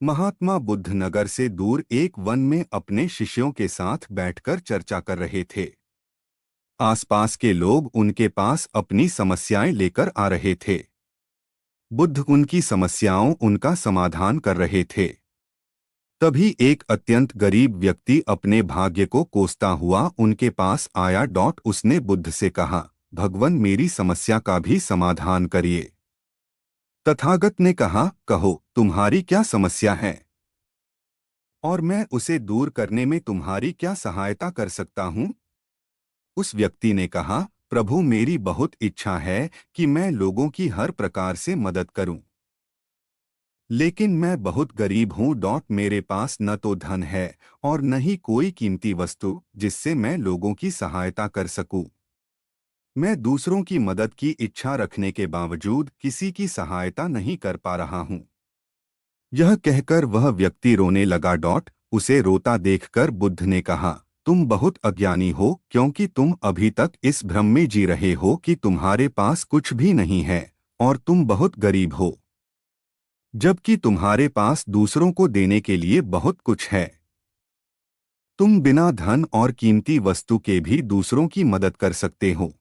महात्मा बुद्ध नगर से दूर एक वन में अपने शिष्यों के साथ बैठकर चर्चा कर रहे थे। आसपास के लोग उनके पास अपनी समस्याएं लेकर आ रहे थे। बुद्ध उनकी समस्याओं उनका समाधान कर रहे थे। तभी एक अत्यंत गरीब व्यक्ति अपने भाग्य को कोसता हुआ उनके पास आया। उसने बुद्ध से कहा, भगवान मेरी समस्या का भी समाधान करिए। तथागत ने कहा, कहो तुम्हारी क्या समस्या है और मैं उसे दूर करने में तुम्हारी क्या सहायता कर सकता हूँ। उस व्यक्ति ने कहा, प्रभु मेरी बहुत इच्छा है कि मैं लोगों की हर प्रकार से मदद करूं, लेकिन मैं बहुत गरीब हूँ। मेरे पास न तो धन है और न ही कोई कीमती वस्तु जिससे मैं लोगों की सहायता कर सकूं। मैं दूसरों की मदद की इच्छा रखने के बावजूद किसी की सहायता नहीं कर पा रहा हूँ। यह कहकर वह व्यक्ति रोने लगा। उसे रोता देखकर बुद्ध ने कहा, तुम बहुत अज्ञानी हो, क्योंकि तुम अभी तक इस भ्रम में जी रहे हो कि तुम्हारे पास कुछ भी नहीं है और तुम बहुत गरीब हो, जबकि तुम्हारे पास दूसरों को देने के लिए बहुत कुछ है। तुम बिना धन और कीमती वस्तु के भी दूसरों की मदद कर सकते हो।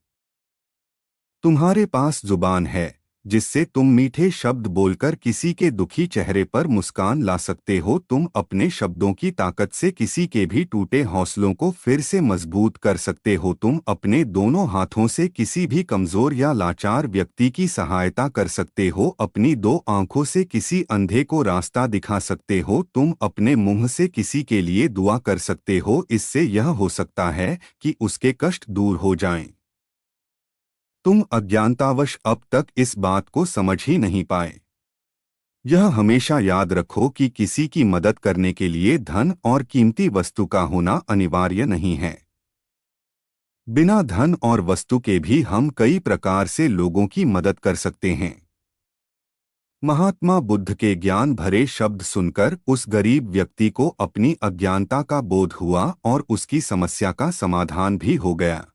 तुम्हारे पास जुबान है जिससे तुम मीठे शब्द बोलकर किसी के दुखी चेहरे पर मुस्कान ला सकते हो। तुम अपने शब्दों की ताकत से किसी के भी टूटे हौसलों को फिर से मजबूत कर सकते हो। तुम अपने दोनों हाथों से किसी भी कमजोर या लाचार व्यक्ति की सहायता कर सकते हो। अपनी दो आंखों से किसी अंधे को रास्ता दिखा सकते हो। तुम अपने मुंह से किसी के लिए दुआ कर सकते हो। इससे यह हो सकता है कि उसके कष्ट दूर हो जाएं। तुम अज्ञानतावश अब तक इस बात को समझ ही नहीं पाए। यह हमेशा याद रखो कि किसी की मदद करने के लिए धन और कीमती वस्तु का होना अनिवार्य नहीं है। बिना धन और वस्तु के भी हम कई प्रकार से लोगों की मदद कर सकते हैं। महात्मा बुद्ध के ज्ञान भरे शब्द सुनकर उस गरीब व्यक्ति को अपनी अज्ञानता का बोध हुआ और उसकी समस्या का समाधान भी हो गया।